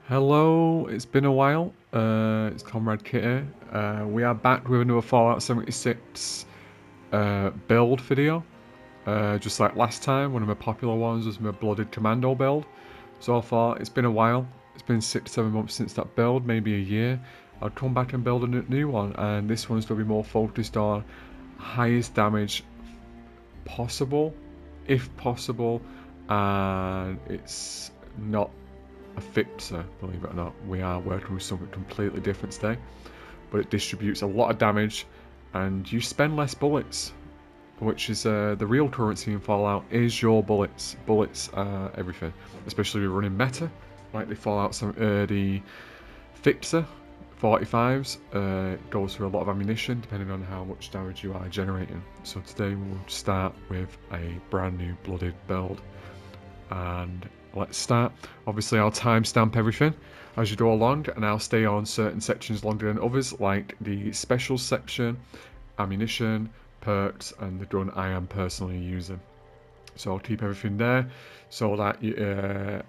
Hello, it's been a while. It's Comrade Kitty. We are back with another Fallout 76 build video. Just like last time, one of my popular ones was my Bloodied Commando build. So far, it's been a while. It's been 6 to 7 months since that build, maybe a year. I'll come back and build a new one, and this one's going to be more focused on highest damage possible, if possible, and it's not a fixer, believe it or not. We are working with something completely different today, but it distributes a lot of damage and you spend less bullets, which is the real currency in Fallout is your bullets. Bullets are everything, especially if you're running meta, like the Fallout the fixer 45s. It goes through a lot of ammunition depending on how much damage you are generating. So today we'll start with a brand new Blooded build, and let's start. Obviously I'll timestamp everything as you go along, and I'll stay on certain sections longer than others, like the specials section, ammunition, perks, and the gun I am personally using. So I'll keep everything there so that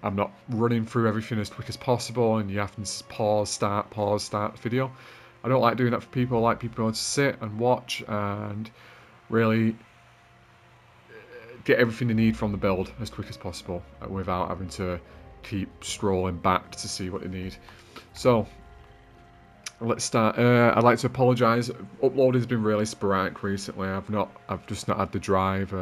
I'm not running through everything as quick as possible and you have to pause, start the video. I don't like doing that for people. I like people to sit and watch and really get everything they need from the build as quick as possible without having to keep scrolling back to see what they need. So let's start. I'd like to apologise. Uploading has been really sporadic recently. I've just not had the drive.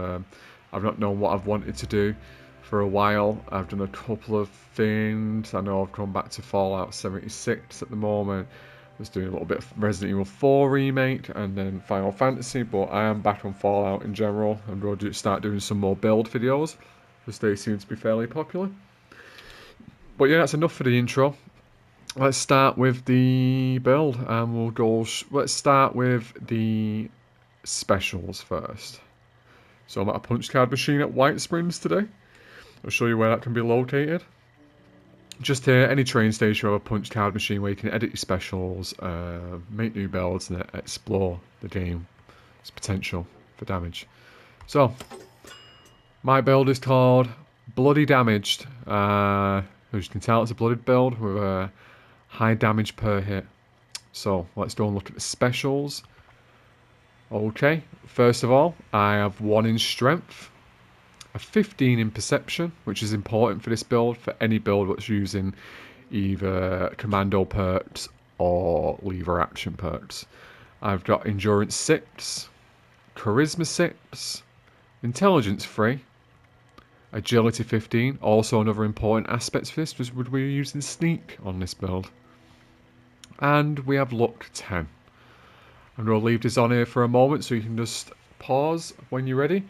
I've not known what I've wanted to do for a while. I've done a couple of things. I know I've come back to Fallout 76 at the moment. I was doing a little bit of Resident Evil 4 remake and then Final Fantasy, but I am back on Fallout in general. I'm going to start doing some more build videos because they seem to be fairly popular. But yeah, that's enough for the intro. Let's start with the build, and we'll go. Let's start with the specials first. So I'm at a punch card machine at White Springs today. I'll show you where that can be located. Just here, any train station or a punch card machine where you can edit your specials, make new builds, and explore the game's potential for damage. So, my build is called Bloody Damaged. As you can tell, it's a blooded build with a high damage per hit. So, let's go and look at the specials. Okay, first of all, I have 1 in strength, a 15 in perception, which is important for this build, for any build that's using either commando perks or lever action perks. I've got endurance 6, charisma 6, intelligence 3, agility 15. Also another important aspect for this was we're using sneak on this build. And we have luck 10. I'm going to leave this on here for a moment so you can just pause when you're ready,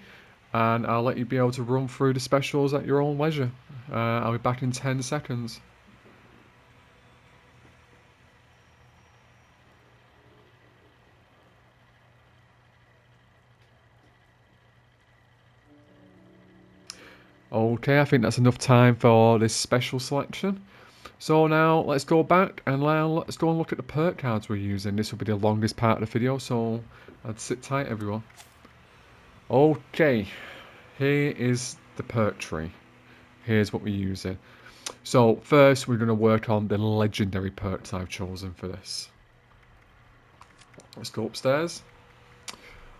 and I'll let you be able to run through the specials at your own leisure. I'll be back in 10 seconds. Okay, I think that's enough time for this special selection. So now let's go back and let's go and look at the perk cards we're using. This will be the longest part of the video, so I'd sit tight, everyone. Okay, here is the perk tree. Here's what we're using. So first we're going to work on the legendary perks I've chosen for this. Let's go upstairs.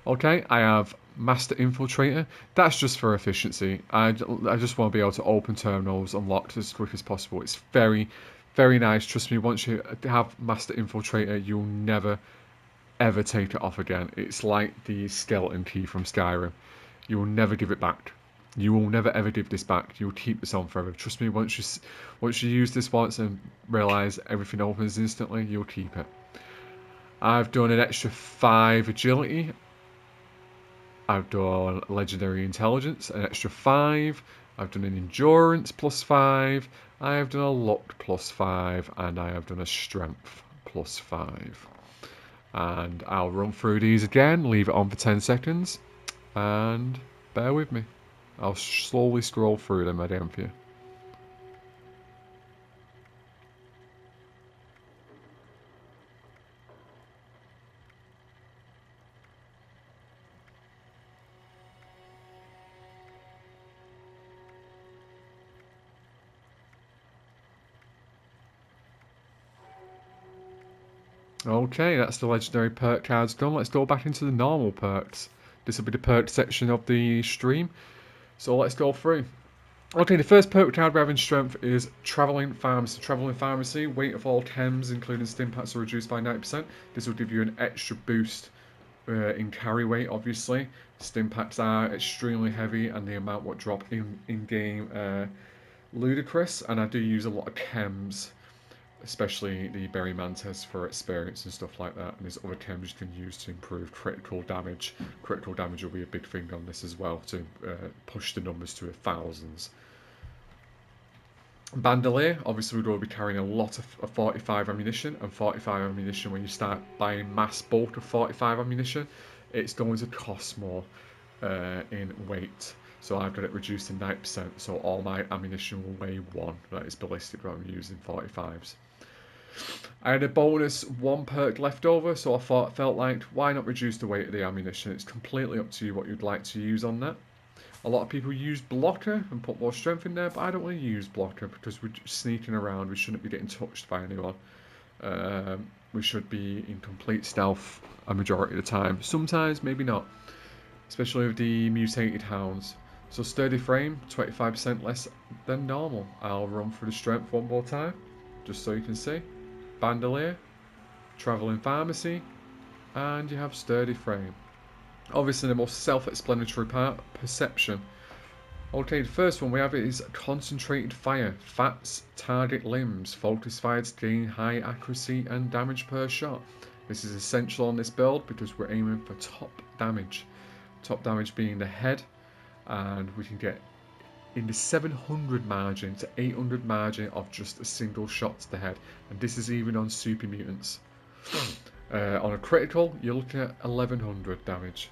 Okay, I have Master Infiltrator. That's just for efficiency. I just want to be able to open terminals unlocked as quick as possible. It's very, very nice. Trust me, once you have Master Infiltrator, you'll never, ever take it off again. It's like the skeleton key from Skyrim. You will never give it back. You will never ever give this back. You'll keep this on forever. Trust me, once you use this once and realise everything opens instantly, you'll keep it. I've done an extra 5 agility. I've done legendary intelligence, an extra 5. I've done an endurance +5. I have done a luck +5, and I have done a strength +5. And I'll run through these again, leave it on for 10 seconds, and bear with me. I'll slowly scroll through them again for you. Okay, that's the legendary perk cards done. Let's go back into the normal perks. This will be the perk section of the stream. So let's go through. Okay, the first perk card we have in strength is Travelling Pharmacy. Travelling Pharmacy, weight of all chems, including stimpaks, are reduced by 90%. This will give you an extra boost in carry weight, obviously. Stimpaks are extremely heavy, and the amount what drop in game ludicrous. And I do use a lot of chems, especially the Berry Mantis for experience and stuff like that. And there's other chems you can use to improve critical damage. Critical damage will be a big thing on this as well to push the numbers to thousands. Bandolier, obviously we will be carrying a lot of 45 ammunition, and 45 ammunition, when you start buying mass bulk of 45 ammunition, it's going to cost more in weight. So I've got it reduced to 90%, so all my ammunition will weigh 1. That is ballistic, but I'm using 45s. I had a bonus 1 perk left over, so I felt like, why not reduce the weight of the ammunition? It's completely up to you what you'd like to use on that. A lot of people use blocker and put more strength in there, but I don't want to use blocker because we're just sneaking around. We shouldn't be getting touched by anyone. We should be in complete stealth a majority of the time. Sometimes, maybe not. Especially with the mutated hounds. So sturdy frame, 25% less than normal. I'll run through the strength one more time, just so you can see. Bandolier, Travelling Pharmacy, and you have sturdy frame. Obviously the most self-explanatory part, perception. Okay, the first one we have is concentrated fire. Fats target limbs. Focus fires gain high accuracy and damage per shot. This is essential on this build because we're aiming for top damage. Top damage being the head, and we can get in the 700 margin to 800 margin of just a single shot to the head. And this is even on super mutants. On a critical, you're looking at 1100 damage.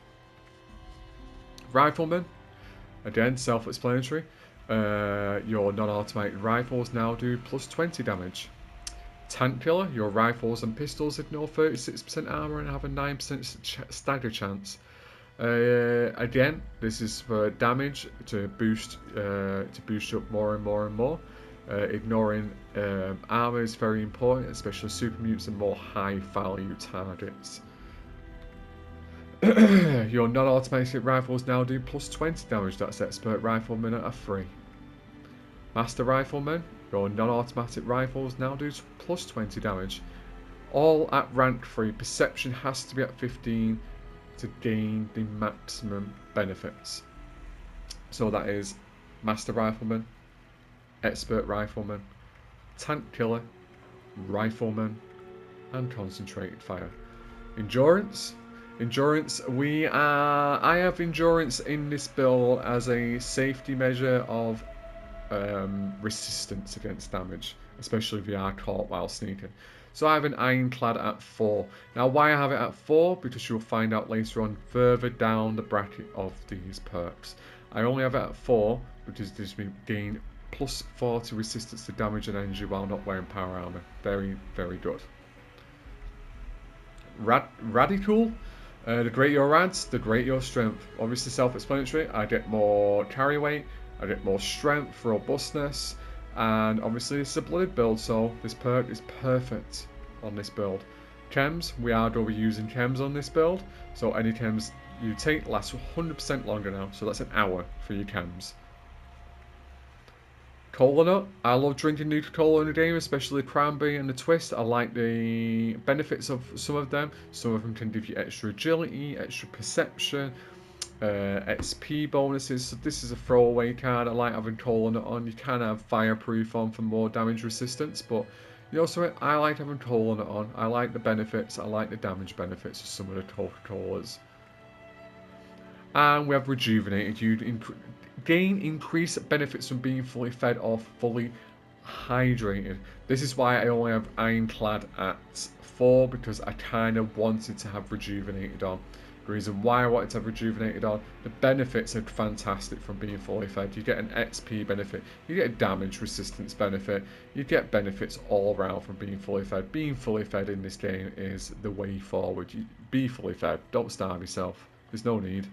Rifleman, again, self-explanatory. Your non-automated rifles now do plus 20 damage. Tank Killer, your rifles and pistols ignore 36% armor and have a 9% stagger chance. Again, this is for damage to boost up more and more and more. Ignoring armor is very important, especially super mutants and more high value targets. Your non-automated rifles now do plus 20 damage. That's expert rifleman at a 3. Master rifleman, your non-automatic rifles now do plus 20 damage. All at rank 3. Perception has to be at 15 to gain the maximum benefits. So that is Master Rifleman, Expert Rifleman, Tank Killer, Rifleman, and Concentrated Fire. Endurance, I have endurance in this build as a safety measure of resistance against damage, especially if you are caught while sneaking. So I have an ironclad at 4. Now why I have it at 4? Because you'll find out later on further down the bracket of these perks. I only have it at 4 because it gives me gain plus 40 resistance to damage and energy while not wearing power armor. Very, very good. Radical. The greater your rads, the greater your strength. Obviously self-explanatory. I get more carry weight, I get more strength, robustness, and obviously this is a blooded build, so this perk is perfect on this build. Chems, we are going to be using chems on this build, so any chems you take lasts 100% longer now, so that's an hour for your chems. Cola nut. I love drinking Nuka-Cola in the game, especially the cranberry and the twist. I like the benefits of some of them. Some of them can give you extra agility, extra perception, XP bonuses. So this is a throwaway card. I like having Cola nut on. You can have fireproof on for more damage resistance, but you also, I like having Cola nut on. I like the benefits. I like the damage benefits of some of the Coca-Colas. And we have rejuvenated. You gain increased benefits from being fully fed or fully hydrated. This is why I only have ironclad at 4, because I kind of wanted to have rejuvenated on. The reason why I wanted to have rejuvenated on, the benefits are fantastic from being fully fed. You get an XP benefit, you get a damage resistance benefit, you get benefits all around from being fully fed. Being fully fed in this game is the way forward. You be fully fed, don't starve yourself. There's no need.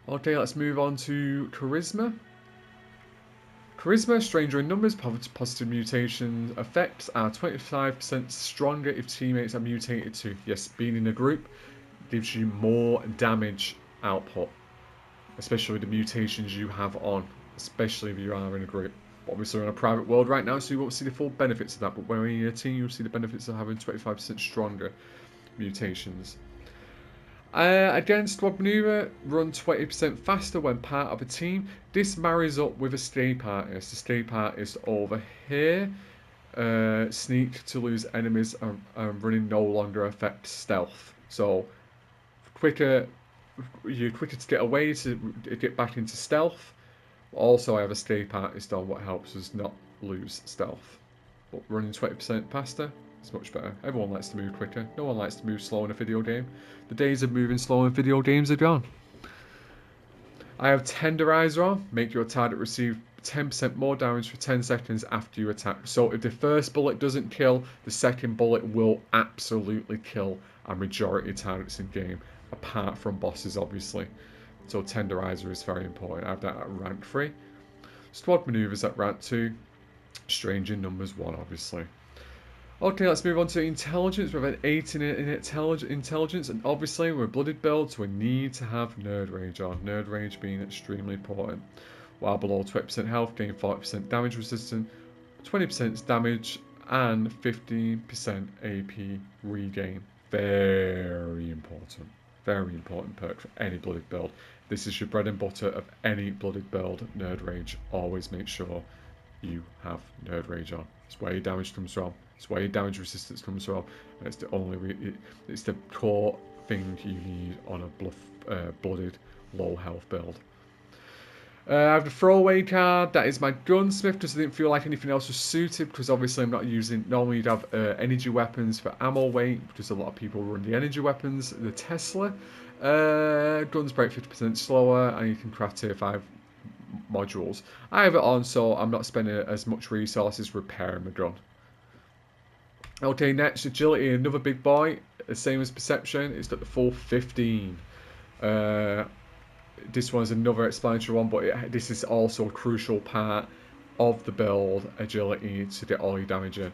Okay, let's move on to Charisma. Charisma, stranger in numbers, positive mutation effects are 25% stronger if teammates are mutated too. Yes, being in a group gives you more damage output, especially with the mutations you have on, especially if you are in a group. Obviously, we're in a private world right now, so you won't see the full benefits of that, but when you're in a team, you'll see the benefits of having 25% stronger mutations. Against squad maneuver, run 20% faster when part of a team. This marries up with a escape artist. Escape artist over here. Sneak to lose enemies and running no longer affects stealth. So you're quicker to get away to get back into stealth. Also, I have escape artist on, what helps us not lose stealth. But running 20% faster is much better. Everyone likes to move quicker. No one likes to move slow in a video game. The days of moving slow in video games are gone. I have Tenderizer on. Make your target receive 10% more damage for 10 seconds after you attack. So if the first bullet doesn't kill, the second bullet will absolutely kill a majority of targets in game, apart from bosses, obviously. So Tenderizer is very important. I have that at rank 3. Squad maneuvers at rank 2. Strange in numbers 1, obviously. Okay, let's move on to intelligence. We have an 8 in intelligence, and obviously we're blooded build, so we need to have nerd rage on. Nerd rage being extremely important. While below 20% health, gain 40% damage resistance, 20% damage, and 15% AP regain. Very important. Very important perk for any blooded build. This is your bread and butter of any blooded build. Nerd rage. Always make sure you have nerd rage on. It's where your damage comes from. It's where your damage resistance comes from. And it's the it's the core thing you need on a blooded low health build. I have the throwaway card. That is my gunsmith because I didn't feel like anything else was suited, because obviously I'm not using. Normally you'd have energy weapons for ammo weight, because a lot of people run the energy weapons. The Tesla guns break 50% slower, and you can craft tier 5 modules. I have it on, so I'm not spending as much resources repairing my gun. Okay, next, agility, another big boy. The same as perception. It's got the full 15. This one's another explanatory one, but this is also a crucial part of the build, agility, to get all your damage in.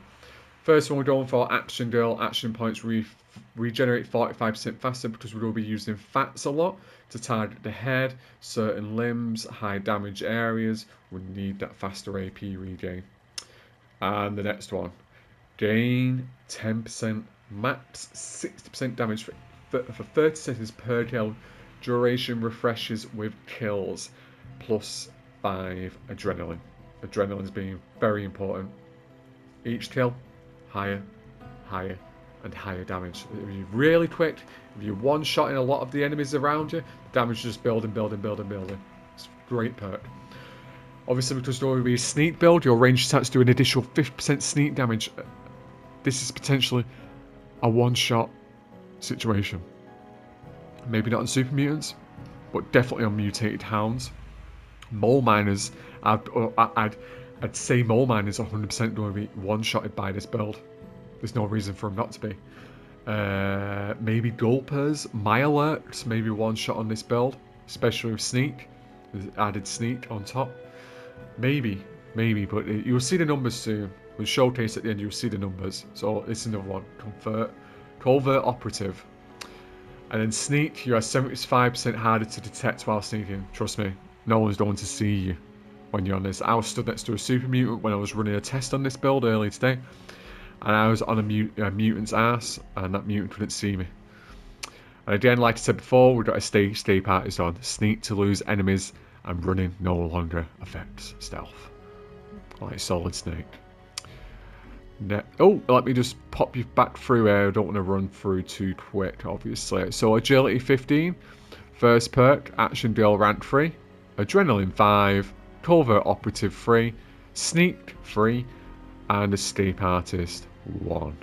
First one we're going for, action girl. Action points regenerate 45% faster, because we're going to be using fats a lot to target the head, certain limbs, high damage areas. We need that faster AP regain. And the next one, gain 10% max 60% damage for 30 seconds per kill. Duration refreshes with kills, plus 5 adrenaline. Adrenaline's being very important. Each kill, higher, higher, and higher damage. If you're really quick, if you're one-shotting a lot of the enemies around you, the damage is just building. It's a great perk. Obviously, because there will be a sneak build, your ranged attacks do an additional 50% sneak damage. This is potentially a one-shot situation. Maybe not on super mutants, but definitely on mutated hounds. Mole miners, I'd say mole miners are 100% going to be one-shotted by this build. There's no reason for them not to be. Maybe gulpers, my alerts, maybe one shot on this build, especially with sneak. There's added sneak on top. Maybe, but you'll see the numbers soon. We'll showcase at the end, you'll see the numbers. So it's another one. Covert operative. And then sneak, you are 75% harder to detect while sneaking. Trust me, no one's going to see you when you're on this. I was stood next to a super mutant when I was running a test on this build earlier today. And I was on a mutant's ass, and that mutant couldn't see me. And again, like I said before, we've got a escape artist on. Sneak to lose enemies, and running no longer affects stealth. Like Solid Snake. Oh, let me just pop you back through here. I don't want to run through too quick, obviously. So agility 15, first perk, action deal rank 3, adrenaline 5, covert operative 3, sneak 3, and escape artist 1.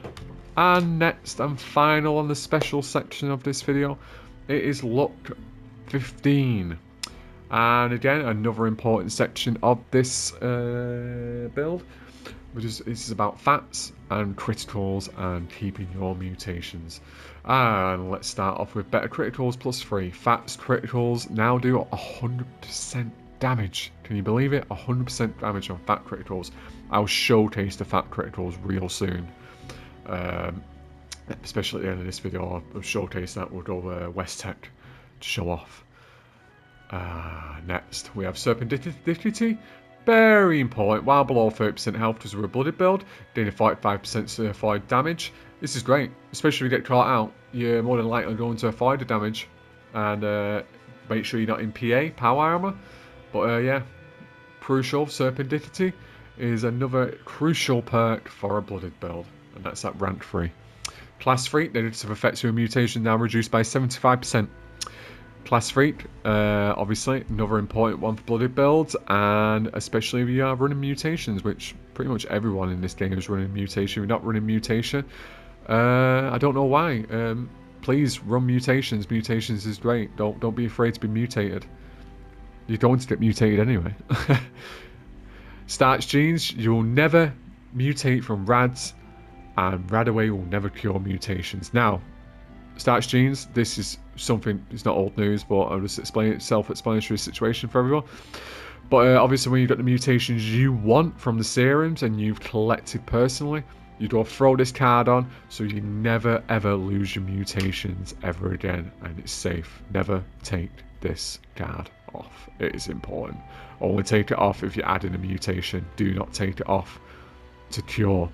And next and final on the special section of this video, it is luck 15. And again, another important section of this build, which is about fats and criticals and keeping your mutations. And let's start off with better criticals plus 3. Fats criticals now do 100% damage. Can you believe it? 100% damage on fat criticals. I'll showcase the fat criticals real soon. Especially at the end of this video, I'll showcase that. We'll go West Tech to show off. Next, we have Serpentity. Very important. While below 30% health because we're a blooded build, gain a 45% certified damage. This is great, especially if you get caught out. You're more than likely going to avoid the damage. And make sure you're not in PA, power armor. But yeah, crucial. Serpentity is another crucial perk for a blooded build. And that's at rank 3. Class 3, negative effects of a mutation now reduced by 75%. Class 3, obviously, another important one for blooded builds, and especially if you are running mutations, which pretty much everyone in this game is running mutation. If you're not running mutation, I don't know why. Please run mutations. Mutations is great. Don't be afraid to be mutated. You're going to get mutated anyway. Starch genes, you'll never mutate from rads, and Radaway will never cure mutations. Now, starch genes, this is something, it's not old news, but I'll just explain it, self-explanatory situation for everyone. But obviously when you've got the mutations you want from the serums and you've collected personally, you go throw this card on so you never ever lose your mutations ever again, and it's safe. Never take this card off. It is important. Only take it off if you're adding a mutation. Do not take it off to cure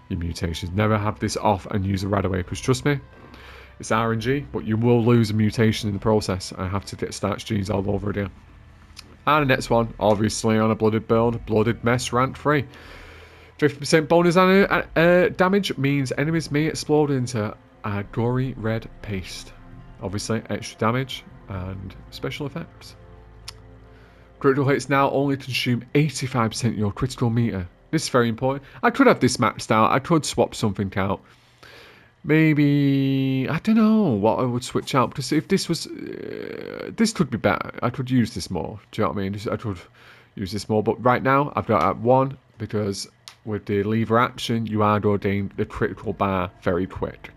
your mutations. Never have this off and use a Radaway, because trust me, it's RNG, but you will lose a mutation in the process and have to get starch genes all over again. And the next one, obviously on a blooded build, Blooded Mess rank 3. 50% bonus damage means enemies may explode into a gory red paste. Obviously, extra damage and special effects. Critical hits now only consume 85% of your critical meter. This is very important. I could have this maxed out. I could swap something out. Maybe, I don't know what I would switch out, because if this was, this could be better. I could use this more. Do you know what I mean? I could use this more, but right now I've got at 1, because with the lever action, you are going the critical bar very quick.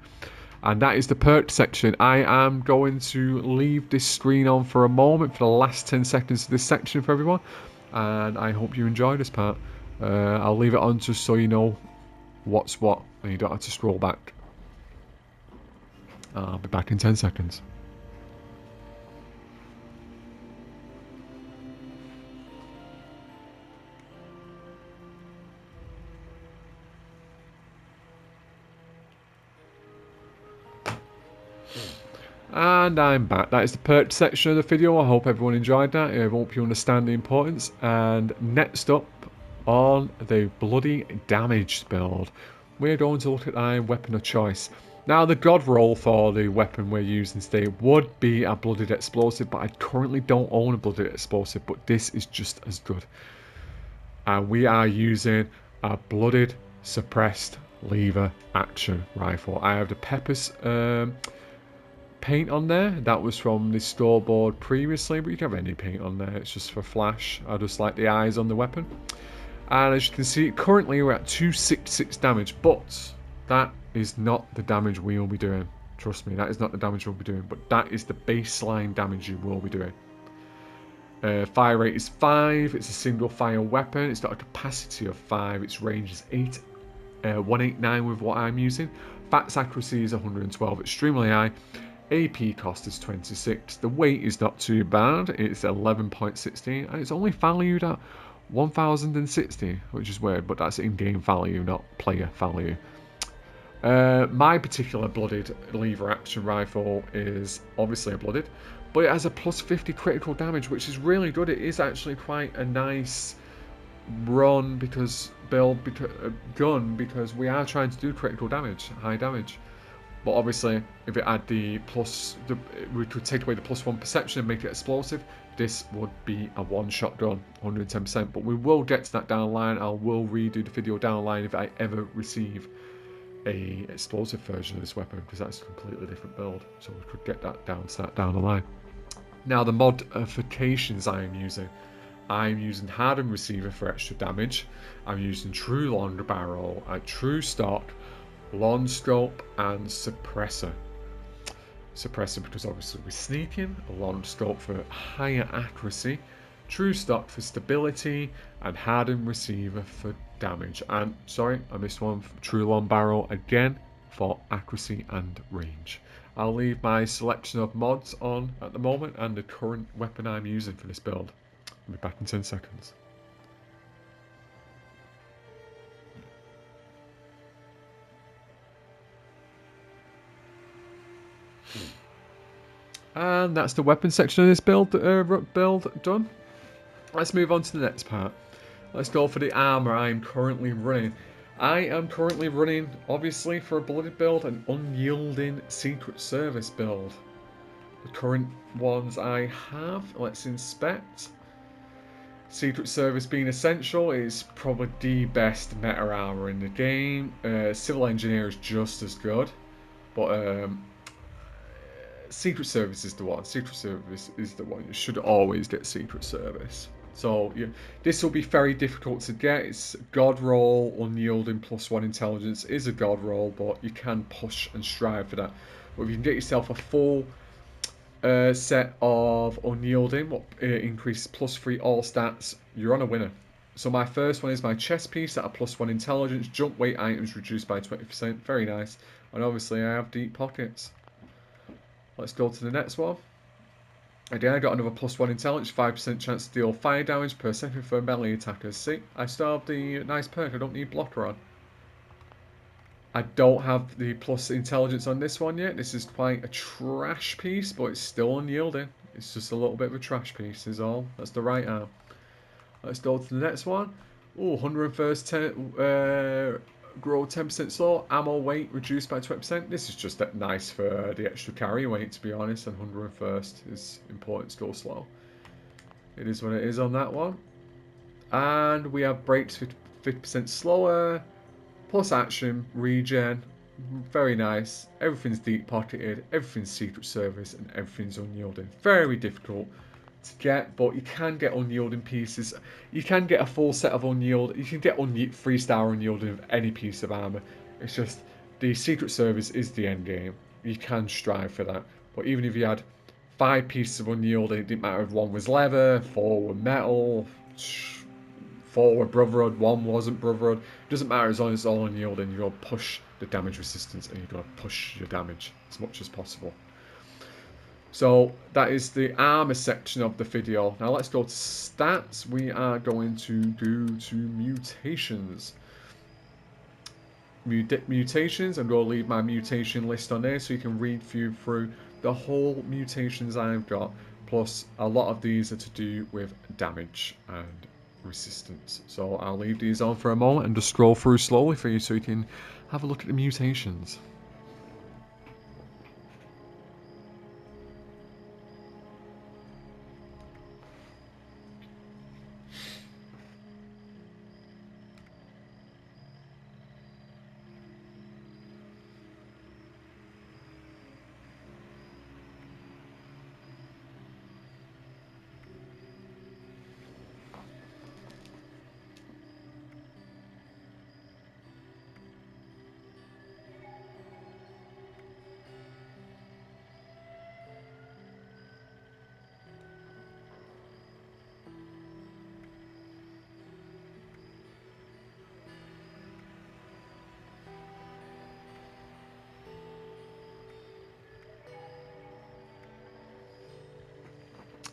And that is the perk section. I am going to leave this screen on for a moment for the last 10 seconds of this section for everyone. And I hope you enjoy this part. I'll leave it on just so you know what's what, and you don't have to scroll back. I'll be back in 10 seconds. And I'm back. That is the perk section of the video. I hope everyone enjoyed that. I hope you understand the importance. And next up on the bloody damage build, we're going to look at our weapon of choice. Now, the god roll for the weapon we're using today would be a blooded explosive, but I currently don't own a blooded explosive, but this is just as good. And we are using a blooded suppressed lever action rifle. I have the Peppers paint on there. That was from the store board previously, but you can have any paint on there. It's just for flash. I just like the eyes on the weapon. And as you can see, currently we're at 266 damage, but that is not the damage we will be doing. Trust me, that is not the damage we'll be doing, but that is the baseline damage you will be doing. Fire rate is 5. It's a single fire weapon. It's got a capacity of 5. Its range is 8. 189 with what I'm using. Facts accuracy is 112, extremely high. AP cost is 26. The weight is not too bad. It's 11.16, and it's only valued at 1,060, which is weird, but that's in-game value, not player value. My particular blooded lever action rifle is obviously a blooded, but it has a plus 50 critical damage, which is really good. It is actually quite a nice run because gun, because we are trying to do critical damage, high damage. But obviously, if it had the plus, we could take away the +1 perception and make it explosive. This would be a one-shot gun, 110%. But we will get to that down the line. I will redo the video down the line if I ever receive a explosive version of this weapon, because that's a completely different build. So we could get that down the line. Now, the modifications I'm using hardened receiver for extra damage. I'm using true long barrel, a true stock, long scope, and suppressor. Suppressor because obviously we're sneaking, a long scope for higher accuracy, True stock for stability, and hardened receiver for damage. And, sorry, I missed one. True long barrel again for accuracy and range. I'll leave my selection of mods on at the moment and the current weapon I'm using for this build. I'll be back in 10 seconds. And that's the weapon section of this build done. Let's move on to the next part. Let's go for the armor I'm currently running. I am currently running, obviously, for a Bloodied build, an Unyielding Secret Service build. The current ones I have, let's inspect. Secret Service being essential is probably the best meta armor in the game. Civil Engineer is just as good, but Secret Service is the one. Secret Service is the one. You should always get Secret Service. So yeah, this will be very difficult to get. It's God roll, unyielding +1 intelligence is a God roll, but you can push and strive for that. But if you can get yourself a full set of unyielding, what increases +3 all stats, you're on a winner. So my first one is my chest piece at a +1 intelligence, jump weight items reduced by 20%, very nice. And obviously I have deep pockets. Let's go to the next one. Again, I got another +1 intelligence, 5% chance to deal fire damage per second for melee attackers. See, I still have the nice perk, I don't need blocker on. I don't have the plus intelligence on this one yet. This is quite a trash piece, but it's still unyielding. It's just a little bit of a trash piece is all. That's the right arm. Let's go to the next one. Oh, 101st grow 10% slow. Ammo weight reduced by 20%. This is just nice for the extra carry weight, to be honest. And 101st is important to go slow. It is what it is on that one. And we have brakes 50% slower. Plus action, regen, very nice. Everything's deep pocketed, everything's Secret Service, and everything's unyielding. Very difficult to get, but you can get unyielding pieces. You can get a full set of unyielding. You can get 3-star unyielding of any piece of armor. It's just the Secret Service is the end game. You can strive for that. But even if you had 5 pieces of unyielding, it didn't matter if one was leather, 4 were metal. 4 were Brotherhood, 1 wasn't Brotherhood. It doesn't matter as long as it's all unyielding. You've got to push the damage resistance and you've got to push your damage as much as possible. So that is the armor section of the video. Now let's go to stats. We are going to go to mutations. Mutations. I'm going to leave my mutation list on there so you can read through the whole mutations I've got. Plus a lot of these are to do with damage and resistance. So I'll leave these on for a moment and just scroll through slowly for you so you can have a look at the mutations.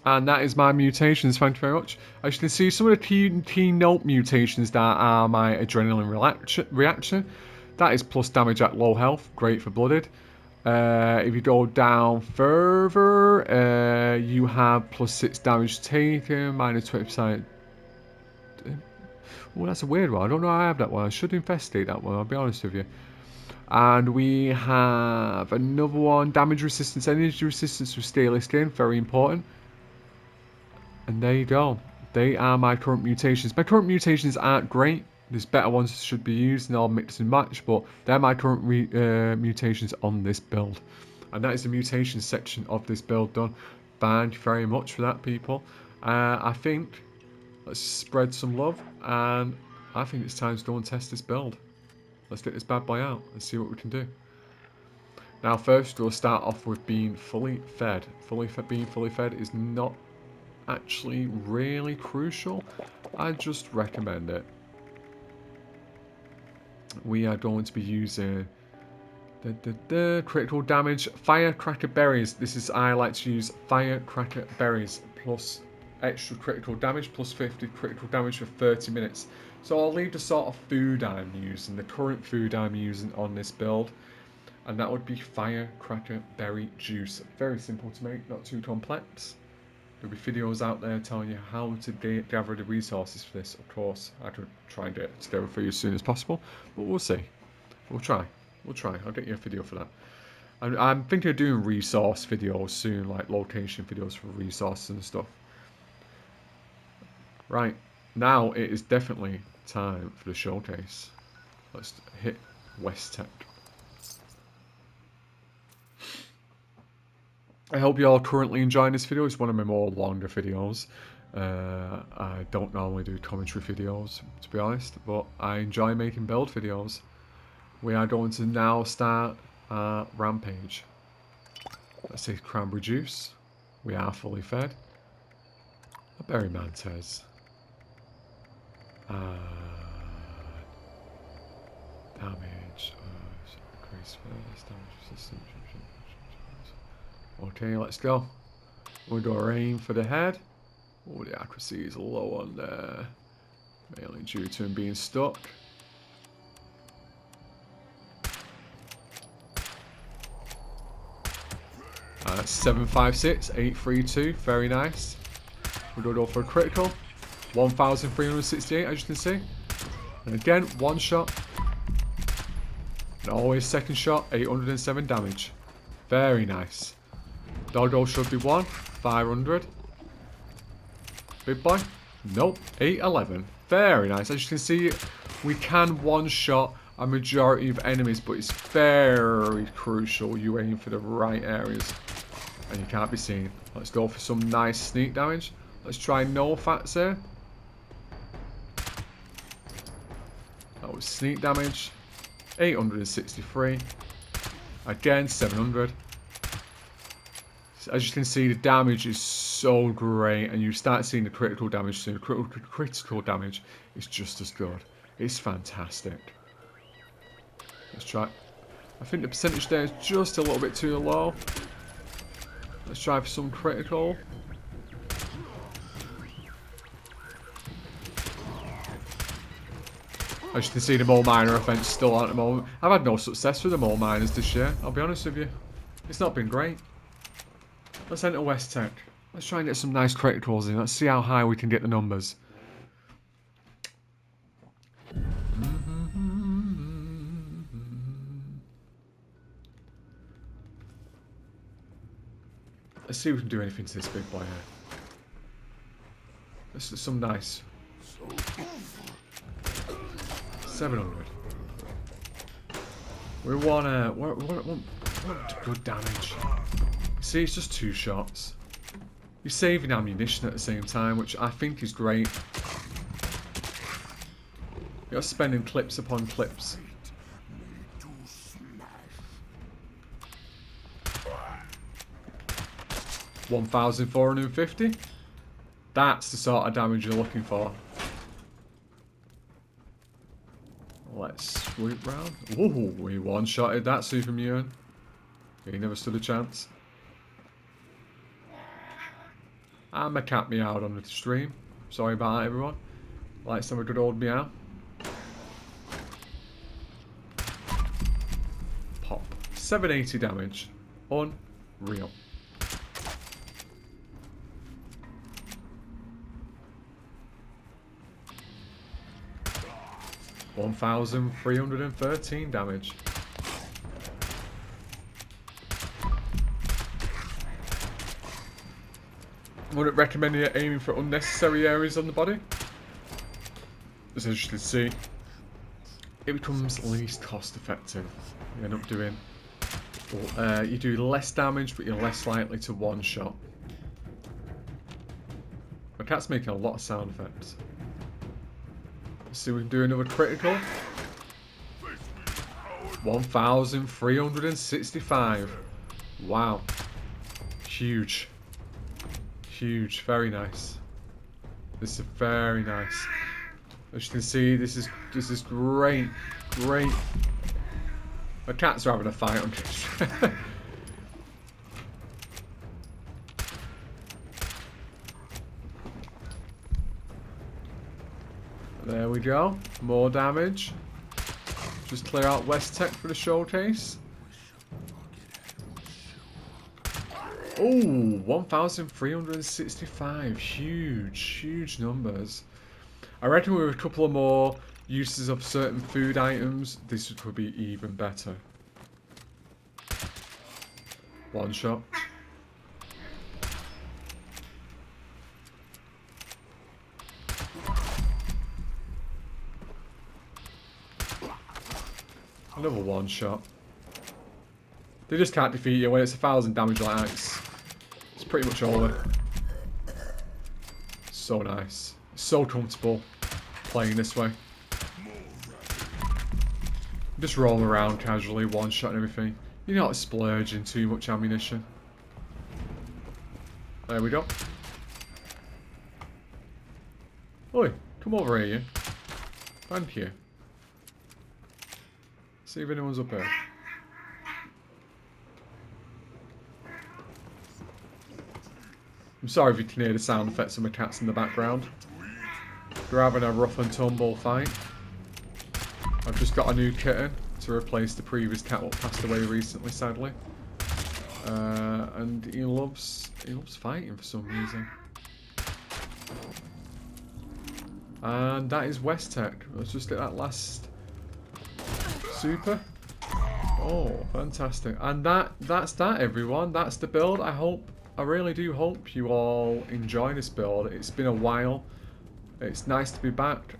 And that is my mutations, thank you very much. As you can see, some of the keynote mutations that are my adrenaline reaction. That is plus damage at low health, great for Blooded. If you go down further, you have +6 damage taken, minus 20%. Oh, that's a weird one. I don't know how I have that one. I should investigate that one, I'll be honest with you. And we have another one, damage resistance, energy resistance with stainless skin, very important. And there you go. They are my current mutations. My current mutations aren't great. There's better ones that should be used and all mix and match, but they're my current mutations on this build. And that is the mutation section of this build done. Thank you very much for that, people. I think let's spread some love, and I think it's time to go and test this build. Let's get this bad boy out and see what we can do. Now, first we'll start off with being fully fed. Being fully fed is not actually really crucial, I just recommend it. We are going to be using critical damage, firecracker berries. I like to use firecracker berries plus extra critical damage plus 50 critical damage for 30 minutes. So I'll leave the sort of food I'm using, the current food I'm using on this build, and that would be firecracker berry juice. Very simple to make, not too complex. There'll be videos out there telling you how to gather the resources for this. Of course, I could try and get it together for you as soon as possible, but we'll see. We'll try. We'll try. I'll get you a video for that. I'm thinking of doing resource videos soon, like location videos for resources and stuff. Right, now it is definitely time for the showcase. Let's hit West Tech. I hope you all currently enjoying this video. It's one of my more longer videos. I don't normally do commentary videos, to be honest, but I enjoy making build videos. We are going to now start our rampage. Let's take cranberry juice. We are fully fed. A berry mantis. Damage. Increase damage resistance. Okay, let's go. We'll do our aim for the head. Oh, the accuracy is low on there. Mainly due to him being stuck. 756, 832, very nice. We'll go for a critical. 1,368, as you can see. And again, one shot. And always second shot, 807 damage. Very nice. Doggo should be 500. Big boy? Nope, 811. Very nice. As you can see, we can one-shot a majority of enemies, but it's very crucial you aim for the right areas. And you can't be seen. Let's go for some nice sneak damage. Let's try no fats here. That was sneak damage. 863. Again, 700. As you can see, the damage is so great, and you start seeing the critical damage soon. Critical damage is just as good. It's fantastic. Let's try. I think the percentage there is just a little bit too low. Let's try for some critical. As you can see, the mole miner offense still on at the moment. I've had no success with the mole miners this year, I'll be honest with you. It's not been great. Let's enter West Tech. Let's try and get some nice criticals in. Let's see how high we can get the numbers. Let's see if we can do anything to this big boy here. Let's do some nice. 700. We want good damage. See, it's just 2 shots. You're saving ammunition at the same time, which I think is great. You're spending clips upon clips. $1,450. That's the sort of damage you're looking for. Let's sweep round. Ooh, we one-shotted that super mutant. He never stood a chance. And my cat meowed on the stream. Sorry about that, everyone. Let's have a good old meow. Pop. 780 damage. Unreal. $1,313 damage. Wouldn't recommend you aiming for unnecessary areas on the body. As you can see, it becomes least cost effective. You end up doing, you do less damage, but you're less likely to one-shot. My cat's making a lot of sound effects. Let's see if we can do another critical. 1,365. Wow. Huge. Huge, very nice. This is very nice. As you can see, this is great, great. My cats are having a fight on this. There we go. More damage. Just clear out West Tech for the showcase. Oh, 1,365. Huge, huge numbers. I reckon with a couple of more uses of certain food items, this could be even better. One shot. Another one shot. They just can't defeat you when it's 1,000 damage like that. It's pretty much over. So nice. So comfortable playing this way. Just roll around casually, one shot and everything. You're not splurging too much ammunition. There we go. Oi, come over here, you. Thank you. See if anyone's up here. I'm sorry if you can hear the sound effects of my cats in the background. They're having a rough and tumble fight. I've just got a new kitten to replace the previous cat that passed away recently, sadly. And he loves fighting for some reason. And that is West Tech. Let's just get that last super. Oh, fantastic. And that's that, everyone. That's the build. I really do hope you all enjoy this build. It's been a while. It's nice to be back.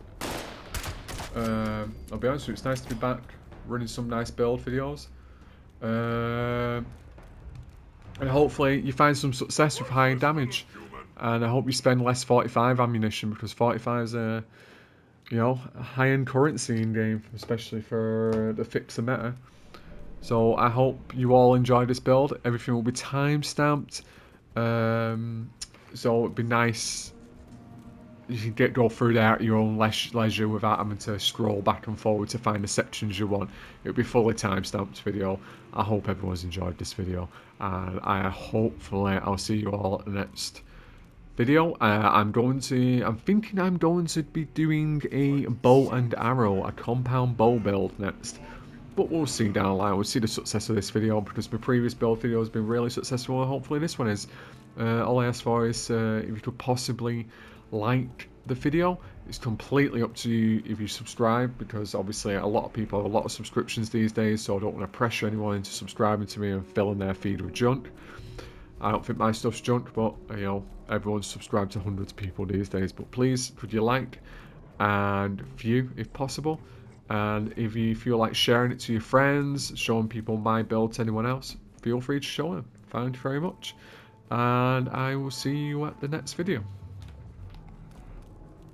I'll be honest with you, it's nice to be back running some nice build videos. And hopefully you find some success with high damage. And I hope you spend less 45 ammunition, because 45 is a, you know, a high-end currency in game, especially for the S.P.E.C.I.A.L.S. meta. So I hope you all enjoy this build. Everything will be time-stamped. So it'd be nice. You can go through there at your own leisure without having to scroll back and forward to find the sections you want. It'll be fully time-stamped video. I hope everyone's enjoyed this video, and hopefully I'll see you all at the next video. I'm thinking I'm going to be doing a bow and arrow, a compound bow build next. But we'll see down the line. We'll see the success of this video, because my previous build video has been really successful, and hopefully this one is. All I ask for is if you could possibly like the video. It's completely up to you if you subscribe, because obviously a lot of people have a lot of subscriptions these days, so I don't want to pressure anyone into subscribing to me and filling their feed with junk. I don't think my stuff's junk, but you know, everyone's subscribed to hundreds of people these days. But please, could you like and view if possible? And if you feel like sharing it to your friends, showing people my build to anyone else, feel free to show them. Thank you very much. And I will see you at the next video.